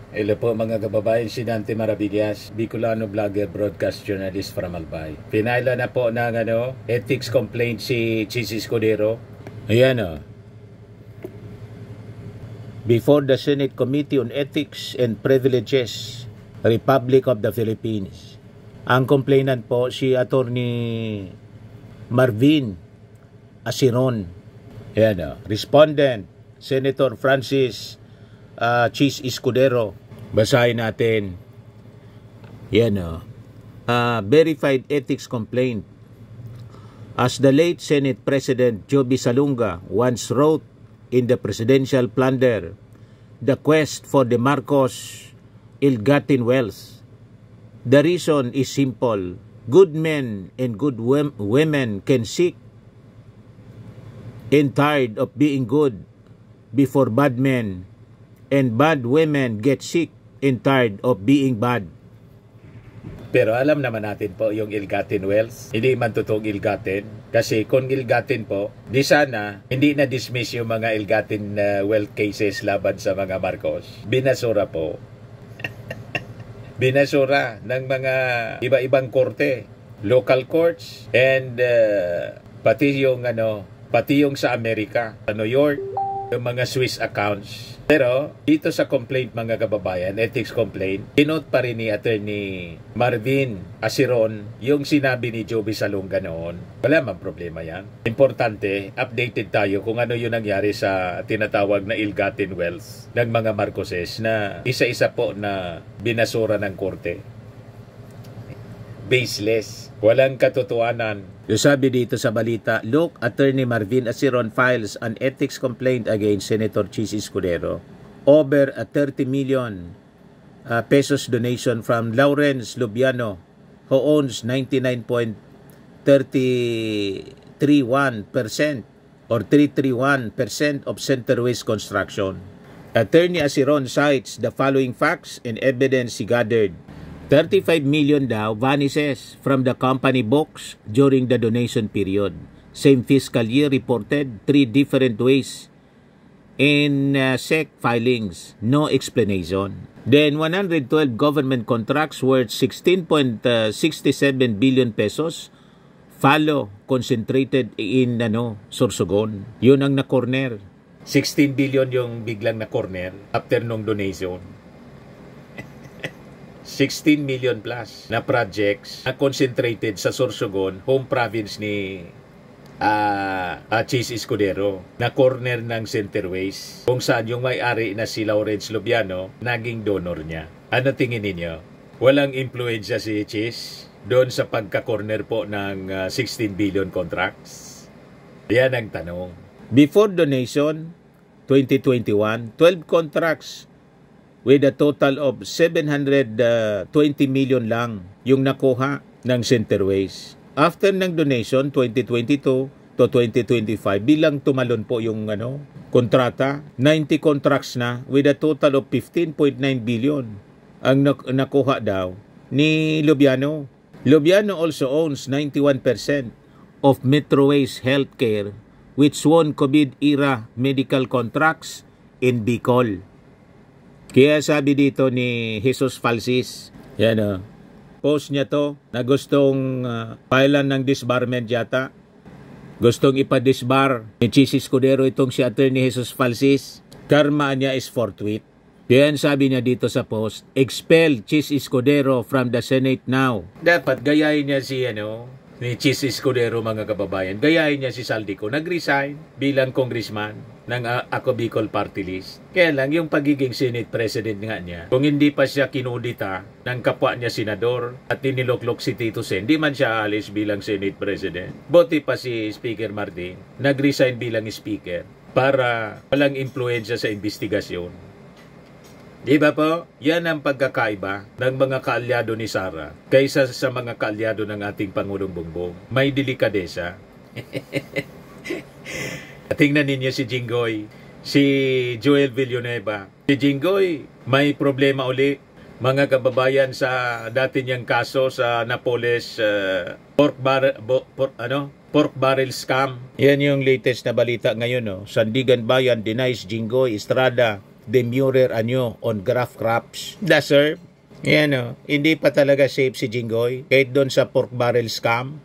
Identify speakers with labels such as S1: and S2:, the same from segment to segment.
S1: Hello po mga kababayan, si Dante Maravillas, Bicolano vlogger, broadcast journalist from Albay. Pinaila na po ng ethics complaint si Chis Escudero. Ayan o. Before the Senate Committee on Ethics and Privileges, Republic of the Philippines. Ang complainant po si Attorney Marvin Asiron. Ayan o. Respondent, Senator Francis Chis Escudero. Basahin natin. Yan o. Verified ethics complaint. As the late Senate President Joby Salunga once wrote in the Presidential Plunder, the quest for the Marcos ill-gotten wealth. The reason is simple. Good men and good women can seek and tired of being good before bad men, and bad women get sick and tired of being bad. Pero alam naman natin po yung ill-gotten wealth. Hindi man totoong ill-gotten. Kasi kung ill-gotten po, di sana hindi na-dismiss yung mga ill-gotten wealth cases laban sa mga Marcos. Binasura po. Binasura ng mga iba-ibang korte. Local courts and pati yung sa Amerika, sa New York, yung mga Swiss accounts. Pero dito sa complaint mga kababayan, ethics complaint, dinote pa rin ni Attorney Marvin Asiron yung sinabi ni Joby Salunga noon. Wala mang problema yan. Importante, updated tayo kung ano yung nangyari sa tinatawag na ill-gotten wealth ng mga Marcoses na isa-isa po na binasura ng korte. Baseless. Walang katotohanan. Yung sabi dito sa balita, look, Attorney Marvin Asiron files an ethics complaint against Senator Chis Escudero over a 30 million pesos donation from Lawrence Lubiano, who owns 99.331% or 331% of Centerways Construction. Attorney Asiron cites the following facts and evidence he gathered. 35 million daw vanishes from the company books during the donation period. Same fiscal year reported 3 different ways in SEC filings. No explanation. Then 112 government contracts worth 16.67 billion pesos follow concentrated in Sorsogon. Yun ang na-corner. 16 billion yung biglang na-corner after nung donation. 16 million plus na projects na concentrated sa Sorsogon, home province ni Chis Escudero, na corner ng Centerways, kung saan yung may-ari na si Lawrence Lubiano naging donor niya. Ano tingin ninyo? Walang influensya si Chis doon sa pagka-corner po ng 16 billion contracts? Yan ang tanong. Before donation, 2021, 12 contracts with a total of 720 million lang yung nakuha ng Centerways. After ng donation, 2022 to 2025, bilang tumalon po yung kontrata, 90 contracts na with a total of 15.9 billion ang nakuha daw ni Lubiano. Lubiano also owns 91% of Metroways Healthcare, which won COVID-era medical contracts in Bicol. Kaya sabi dito ni Jesus Falsis, yan post niya to na gustong filean ng disbarment yata. Gustong ipa-disbar ni Chis Escudero itong si Attorney Jesus Falsis. Karma niya is forthwith. Kaya sabi niya dito sa post, expel Chis Escudero from the Senate now. Dapat gayahin niya si ni Chis Escudero mga kababayan. Gayahin niya si Saldico. Nag-resign bilang congressman ng Ako Bicol Party List. Kaya lang yung pagiging Senate President nga niya, kung hindi pa siya kinudita ng kapwa niya senador at tiniloklok si Tito Sen, di man siya alis bilang Senate President. Buti pa si Speaker Martin, nag-resign bilang Speaker para walang impluensya sa investigasyon. Di ba po? Yan ang pagkakaiba ng mga kaalyado ni Sara kaysa sa mga kaalyado ng ating Pangulong Bongbong. May delikadesa. Tingnan ninyo si Jinggoy, si Joel Villanueva. Si Jinggoy, may problema uli. Mga kababayan sa dati niyang kaso sa Napoles pork barrel scam. Yan yung latest na balita ngayon. Sandigan Bayan denies Jinggoy Estrada demurrer anyo on graph crops. Da sir, yan o, hindi pa talaga safe si Jinggoy kahit doon sa pork barrel scam.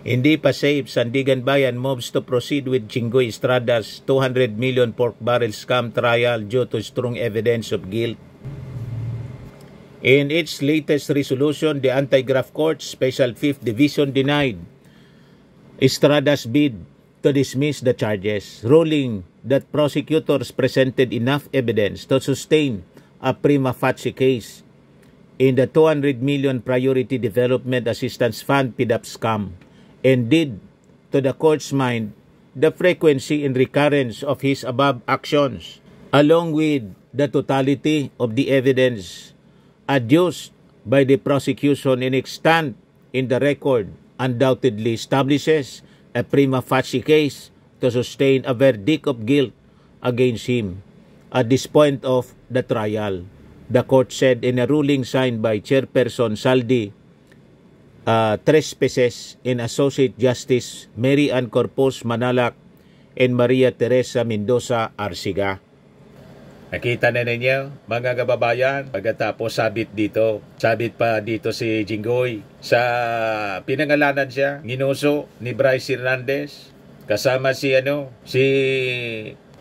S1: Hindi pa safe. Sandigan Bayan moves to proceed with Jinggoy Estrada's 200 million pork barrel scam trial due to strong evidence of guilt. In its latest resolution, the Anti-Graft Court Special Fifth Division denied Estrada's bid to dismiss the charges, ruling that prosecutors presented enough evidence to sustain a prima facie case in the 200 million Priority Development Assistance Fund PDAP scam, and did, to the court's mind, the frequency and recurrence of his above actions, along with the totality of the evidence adduced by the prosecution in extant in the record, undoubtedly establishes a prima facie case to sustain a verdict of guilt against him at this point of the trial, the court said in a ruling signed by Chairperson Saldi Trespeses and Associate Justice Mary Ann Corpus Manalac and Maria Teresa Mendoza Arsiga. Nakita na ninyo, mga kababayan, pagkatapos sabit pa dito si Jinggoy. Sa pinangalanan siya, ginuso ni Bryce Hernandez, kasama si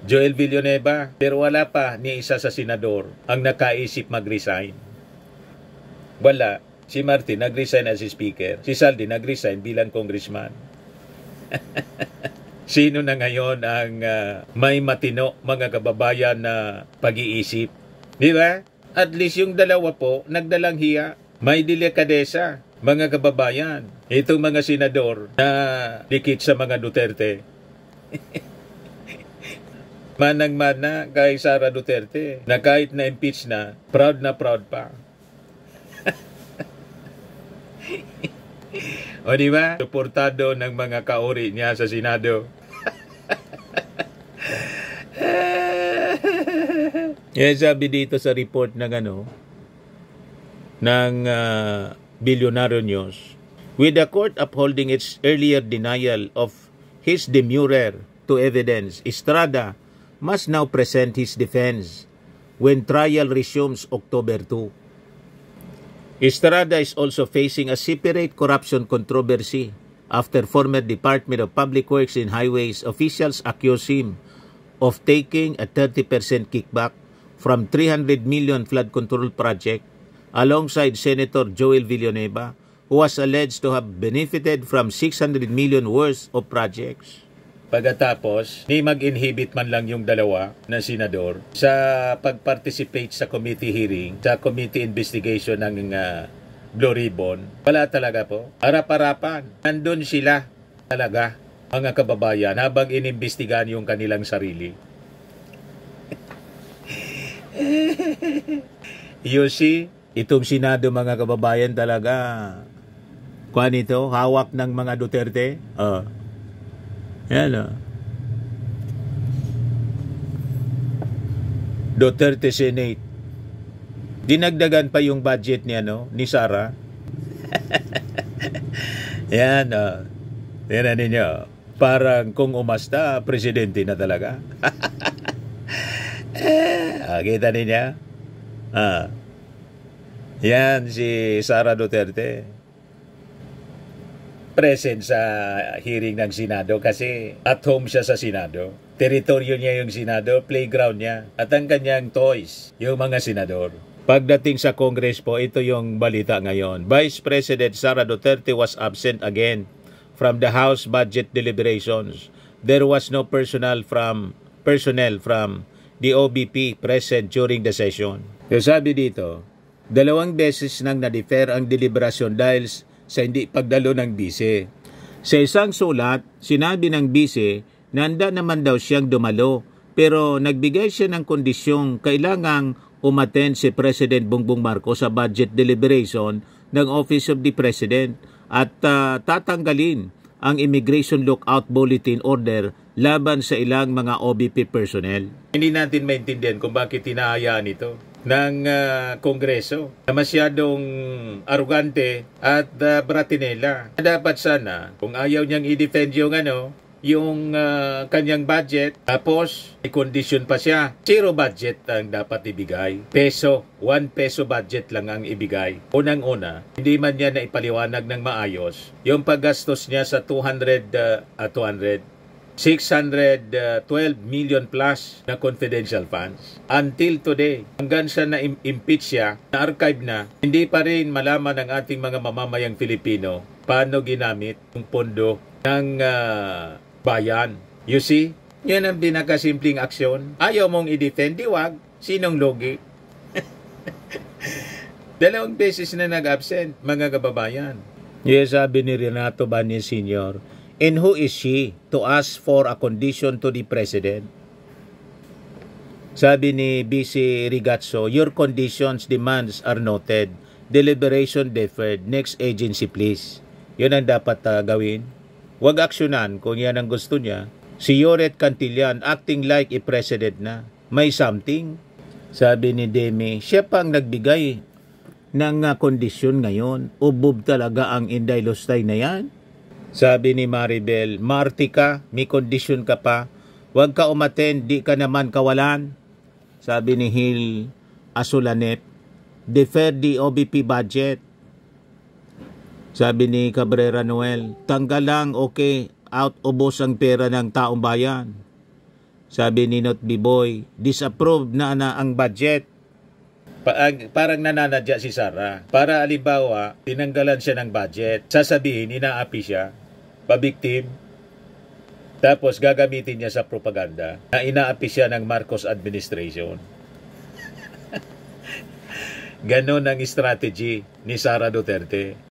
S1: Joel Villanueva, pero wala pa ni isa sa senador ang nakaisip mag-resign. Wala. Si Martin nag-resign as speaker, si Saldi nag-resign bilang congressman. Sino na ngayon ang may matino, mga kababayan, na pag-iisip? Di ba? At least yung dalawa po, nagdalang hiya. May delikadesa, mga kababayan. Itong mga senador na dikit sa mga Duterte. Manang-mana kay Sara Duterte na kahit na-impeach na proud pa. O di ba? Suportado ng mga kaori niya sa Senado. Sabi dito sa report ng Billionaire News, with the court upholding its earlier denial of his demurrer to evidence, Estrada must now present his defense when trial resumes October 2. Estrada is also facing a separate corruption controversy after former Department of Public Works and Highways officials accuse him of taking a 30% kickback from 300 million flood control project alongside Senator Joel Villanueva, who was alleged to have benefited from 600 million worth of projects. Pagkatapos, ni mag-inhibit man lang yung dalawa na senador sa pag-participate sa committee hearing, sa committee investigation ng Blue Ribbon. Wala talaga po. Harap-harapan. Nandun sila talaga, mga kababayan, habang inimbestigahan yung kanilang sarili. You see, itong Senado, mga kababayan, talaga, kuhan ito, hawak ng mga Duterte. Yan Duterte Senate. Dinagdagan pa yung budget ni Sara. Yan Yan ninyo. Parang kung umasta, presidente na talaga. Kita ninyo? Yan si Sara Duterte. Present sa hearing ng Senado kasi at home siya sa Senado. Teritoryo niya yung Senado, playground niya. At ang kanyang toys, yung mga senador. Pagdating sa Congress po, ito yung balita ngayon. Vice President Sara Duterte was absent again from the House budget deliberations. There was no personnel from the OBP present during the session. So sabi dito, 2 beses nang na-defer ang deliberasyon dahil sa hindi pagdalo ng bise. Sa isang sulat, sinabi ng bise na handa naman daw siyang dumalo, pero nagbigay siya ng kondisyong kailangang umattend si President Bongbong Marcos sa budget deliberation ng Office of the President at tatanggalin ang Immigration Lookout Bulletin Order laban sa ilang mga OBP personnel. Hindi natin maintindihan kung bakit hinahayaan ito ng Kongreso na masyadong arugante at bratinela. Dapat sana, kung ayaw niyang i-defend yung kanyang budget, tapos may condition pa siya. Zero budget ang dapat ibigay. Peso, 1 peso budget lang ang ibigay. Unang-una, hindi man niya na ipaliwanag ng maayos yung paggastos niya sa 612 million plus na confidential funds. Until today, hanggang sa na-impeach siya, na-archive na, hindi pa rin malaman ng ating mga mamamayang Filipino paano ginamit yung pondo ng bayan. You see? Yan ang pinakasimpleng aksyon. Ayaw mong i-defend, wag. Sinong logi? 2 beses na nag-absent, mga kababayan. Yes, sabi ni Renato Bani Sr., and who is she to ask for a condition to the President? Sabi ni BC Rigazzo, your conditions, demands are noted. Deliberation deferred. Next agency, please. Yun ang dapat gawin. Huwag aksyonan kung yan ang gusto niya. Si Yoret Cantillan, acting like a president na. May something. Sabi ni Demi, siya pang nagbigay ng kondisyon ngayon. Ubub talaga ang Inday Lustay na yan. Sabi ni Maribel, Marty ka, may kondisyon ka pa. Huwag ka umattend, di ka naman kawalan. Sabi ni Hil Asulanet, defer the OBP budget. Sabi ni Cabrera Noel, tanggal lang, okay, out, ubos ang pera ng taong bayan. Sabi ni Not Biboy, disapproved na ang budget. Parang nananadya si Sara. Para alimbawa, tinanggalan siya ng budget. Sasabihin, inaapi siya. Pabiktim. Tapos gagamitin niya sa propaganda na inaapi siya ng Marcos administration. Ganon ang strategy ni Sara Duterte.